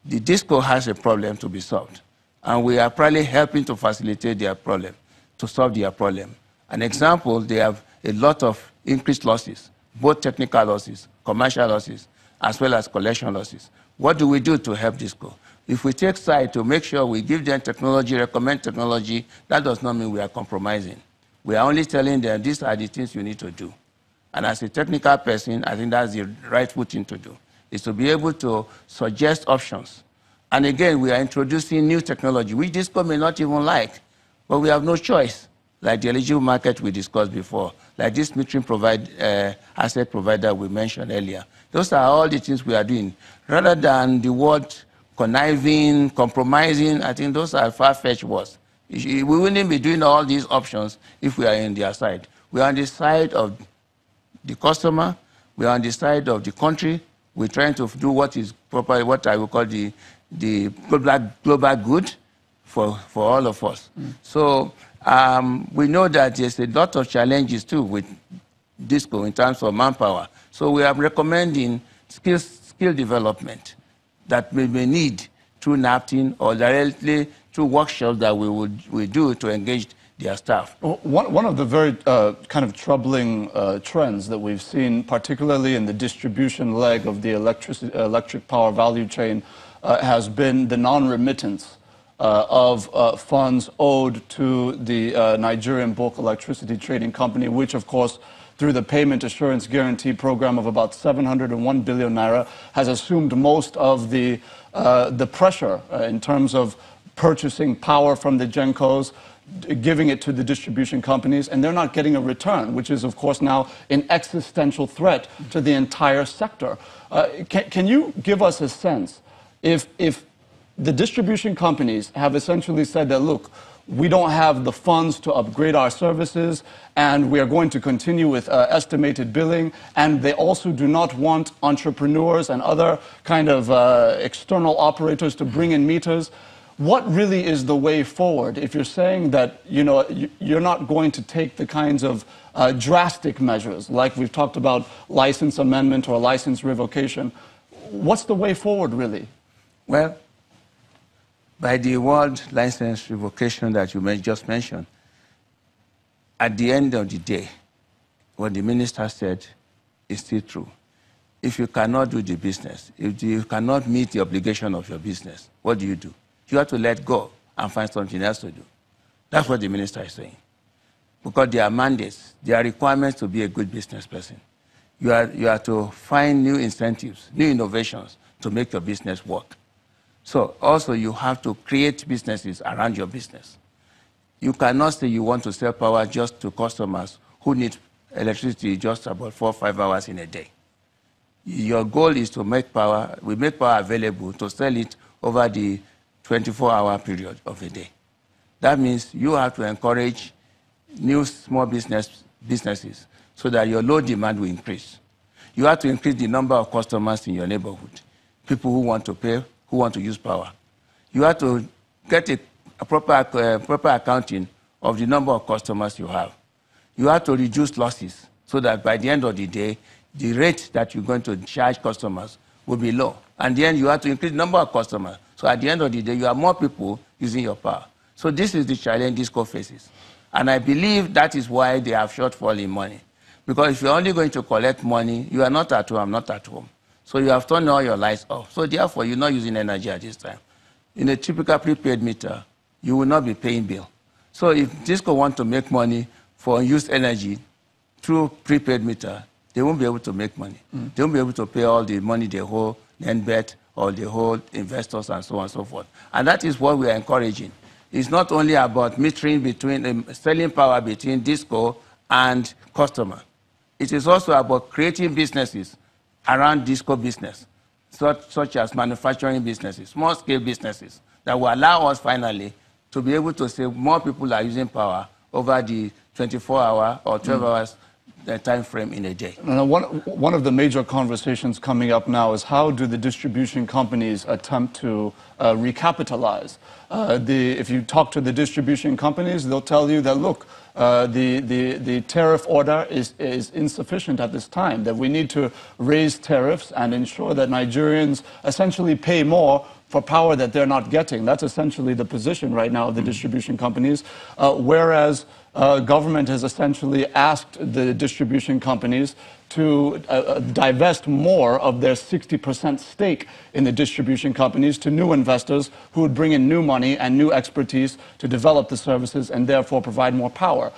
the disco has a problem to be solved, and we are probably helping to facilitate their problem, to solve their problem. An example, they have a lot of increased losses, both technical losses, commercial losses, as well as collection losses. What do we do to help disco? If we take side to make sure we give them technology, recommend technology, that does not mean we are compromising. We are only telling them these are the things you need to do. And as a technical person, I think that's the rightful thing to do, is to be able to suggest options. And again, we are introducing new technology, which disco may not even like, but we have no choice, like the eligible market we discussed before, like this metering asset provider we mentioned earlier. Those are all the things we are doing. Rather than the word conniving, compromising, I think those are far-fetched words. We wouldn't be doing all these options if we are on their side. We are on the side of the customer, we are on the side of the country. We're trying to do what is proper, what I would call the global good for all of us. So we know that there's a lot of challenges too with disco in terms of manpower. So we are recommending skill development that we may need through NAPTIN or directly through workshops that we do to engage their staff. Well, one of the very kind of troubling trends that we've seen, particularly in the distribution leg of the electric power value chain, has been the non-remittance of funds owed to the Nigerian Bulk Electricity Trading Company, which, of course, through the Payment Assurance Guarantee Program of about 701 billion naira, has assumed most of the pressure in terms of purchasing power from the GENCOs, giving it to the distribution companies, and they're not getting a return, which is, of course, now an existential threat to the entire sector. Can you give us a sense if the distribution companies have essentially said that, look, we don't have the funds to upgrade our services, and we are going to continue with estimated billing, and they also do not want entrepreneurs and other kind of external operators to bring in meters? What really is the way forward if you're saying that, you know, you're not going to take the kinds of drastic measures, like we've talked about license amendment or license revocation? What's the way forward, really? Well, by the word license revocation that you just mentioned, at the end of the day, what the minister said is still true. If you cannot do the business, if you cannot meet the obligation of your business, what do? You have to let go and find something else to do. That's what the minister is saying. Because there are mandates, there are requirements to be a good business person. You are to find new incentives, new innovations to make your business work. So also you have to create businesses around your business. You cannot say you want to sell power just to customers who need electricity just about 4 or 5 hours in a day. Your goal is to make power, we make power available to sell it over the 24-hour period of a day. That means you have to encourage new small businesses so that your load demand will increase. You have to increase the number of customers in your neighborhood, people who want to pay, who want to use power. You have to get a proper accounting of the number of customers you have. You have to reduce losses so that by the end of the day, the rate that you're going to charge customers will be low. And then you have to increase the number of customers. So at the end of the day, you have more people using your power. So this is the challenge DISCO faces. And I believe that is why they have shortfall in money. Because if you're only going to collect money, you are not at home, I'm not at home. So you have turned all your lights off. So therefore, you're not using energy at this time. In a typical prepaid meter, you will not be paying bill. So if DISCO want to make money for unused energy through prepaid meter, they won't be able to make money. They won't be able to pay all the money they owe NBET or the whole investors and so on and so forth. And that is what we are encouraging. It's not only about metering between, selling power between DISCO and customer. It is also about creating businesses around DISCO business, such as manufacturing businesses, small-scale businesses, that will allow us finally to be able to say more people are using power over the 24-hour or 12 hours time frame in a day. Now, one of the major conversations coming up now is how do the distribution companies attempt to recapitalize? If you talk to the distribution companies, they'll tell you that, look, the tariff order is insufficient at this time, that we need to raise tariffs and ensure that Nigerians essentially pay more for power that they're not getting. That's essentially the position right now of the distribution companies, whereas government has essentially asked the distribution companies to divest more of their 60% stake in the distribution companies to new investors who would bring in new money and new expertise to develop the services and therefore provide more power.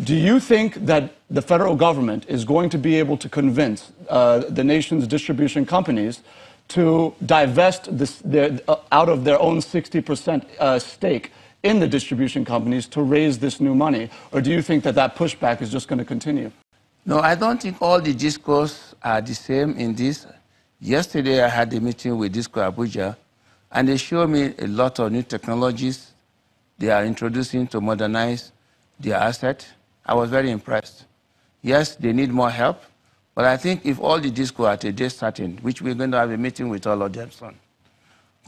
Do you think that the federal government is going to be able to convince the nation's distribution companies to divest out of their own 60% stake in the distribution companies to raise this new money? Or do you think that that pushback is just going to continue? No, I don't think all the discourse are the same in this. Yesterday, I had a meeting with Disco Abuja, and they showed me a lot of new technologies they are introducing to modernize their asset. I was very impressed. Yes, they need more help, but I think if all the disco at a day starting, which we're going to have a meeting with all of them soon,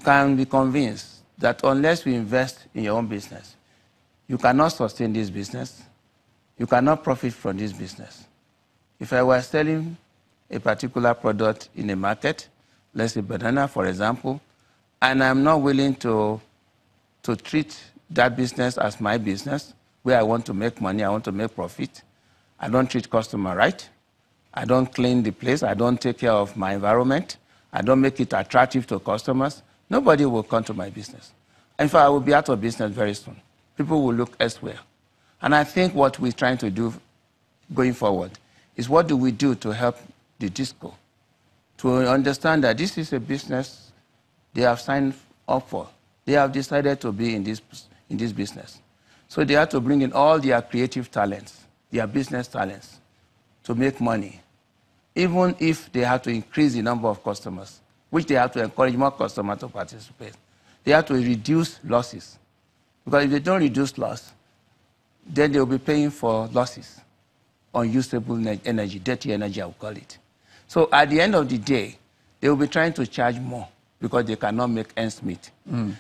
can be convinced that unless we invest in your own business, you cannot sustain this business, you cannot profit from this business. If I were selling a particular product in a market, let's say banana, for example, and I'm not willing to treat that business as my business, where I want to make money, I want to make profit, I don't treat customer right, I don't clean the place, I don't take care of my environment, I don't make it attractive to customers, nobody will come to my business. In fact, I will be out of business very soon. People will look elsewhere. And I think what we're trying to do going forward is what do we do to help the disco to understand that this is a business they have signed up for. They have decided to be in this business. So they have to bring in all their creative talents, their business talents, to make money, even if they have to increase the number of customers, which they have to encourage more customers to participate. They have to reduce losses. Because if they don't reduce loss, then they will be paying for losses, unusable energy, dirty energy, I would call it. So at the end of the day, they will be trying to charge more because they cannot make ends meet.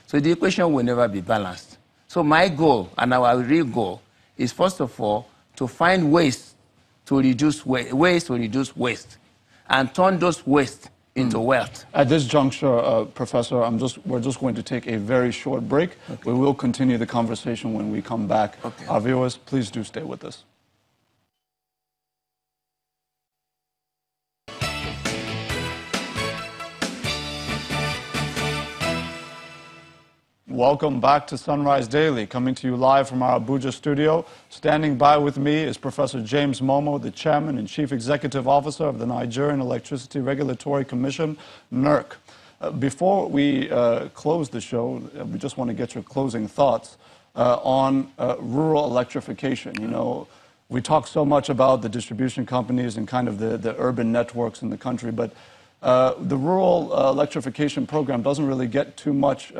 So the equation will never be balanced. So my goal, and our real goal, is first of all to find ways to reduce waste, and turn those waste into wealth. At this juncture, Professor, we're just going to take a very short break. Okay. We will continue the conversation when we come back. Okay. Our viewers, please do stay with us. Welcome back to Sunrise Daily, coming to you live from our Abuja studio. Standing by with me is Professor James Momoh, the Chairman and Chief Executive Officer of the Nigerian Electricity Regulatory Commission, NERC. Before we close the show, we just want to get your closing thoughts on rural electrification. You know, we talk so much about the distribution companies and kind of the urban networks in the country, but the rural electrification program doesn't really get too much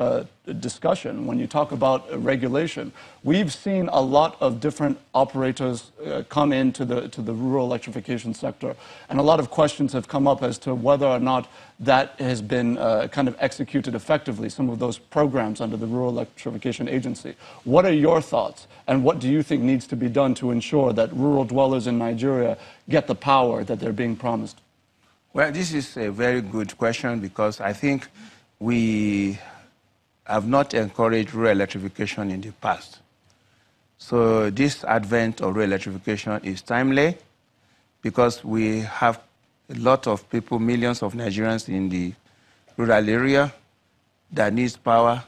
discussion when you talk about regulation. We've seen a lot of different operators come into the rural electrification sector, and a lot of questions have come up as to whether or not that has been kind of executed effectively, some of those programs under the Rural Electrification Agency. What are your thoughts, and what do you think needs to be done to ensure that rural dwellers in Nigeria get the power that they're being promised? Well, this is a very good question because I think we have not encouraged rural electrification in the past. So this advent of rural electrification is timely because we have a lot of people, millions of Nigerians in the rural area that needs power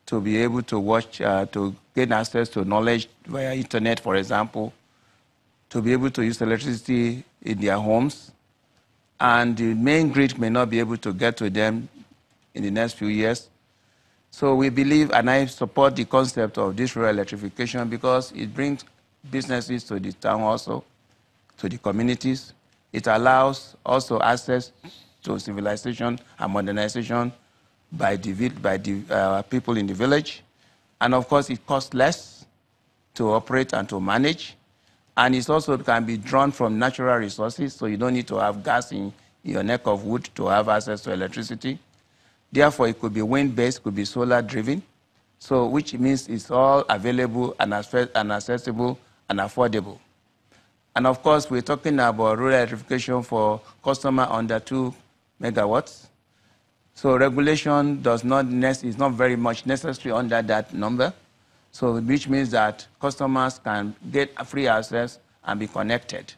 to be able to watch, to gain access to knowledge via internet, for example, to be able to use electricity in their homes. And the main grid may not be able to get to them in the next few years. So we believe, and I support the concept of this rural electrification because it brings businesses to the town also, to the communities. It allows also access to civilization and modernization by the people in the village. And of course, it costs less to operate and to manage. And it also can be drawn from natural resources, so you don't need to have gas in your neck of wood to have access to electricity. Therefore, it could be wind-based, could be solar-driven, so which means it's all available and accessible and affordable. And of course, we're talking about rural electrification for customer under 2 megawatts. So regulation is not very much necessary under that number. So which means that customers can get free access and be connected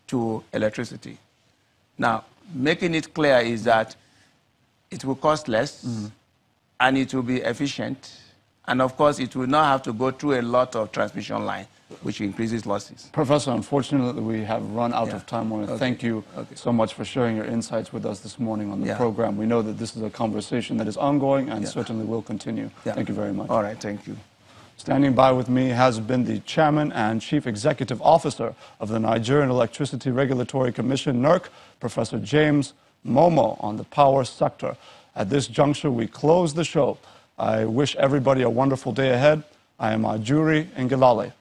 to electricity. Now, making it clear is that it will cost less and it will be efficient. And of course, it will not have to go through a lot of transmission line, which increases losses. Professor, unfortunately, we have run out of time. I want to thank you so much for sharing your insights with us this morning on the program. We know that this is a conversation that is ongoing and certainly will continue. Thank you very much. All right, thank you. Standing by with me has been the Chairman and Chief Executive Officer of the Nigerian Electricity Regulatory Commission, NERC, Professor James Momoh, on the power sector. At this juncture, we close the show. I wish everybody a wonderful day ahead. I am Ajuri Ngilale.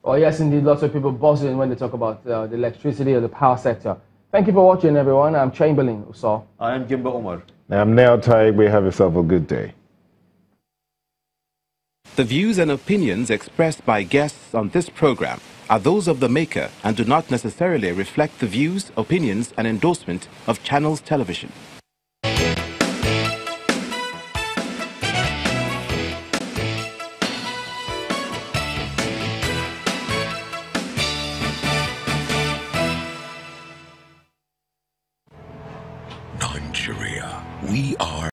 Oh, yes, indeed. Lots of people buzzing when they talk about the electricity or the power sector. Thank you for watching, everyone. I'm Chamberlain Uso. I am Gimba Omar. I'm Nao Taigwe. Have yourself a good day. The views and opinions expressed by guests on this program are those of the maker and do not necessarily reflect the views, opinions, and endorsement of Channels Television. Nigeria, we are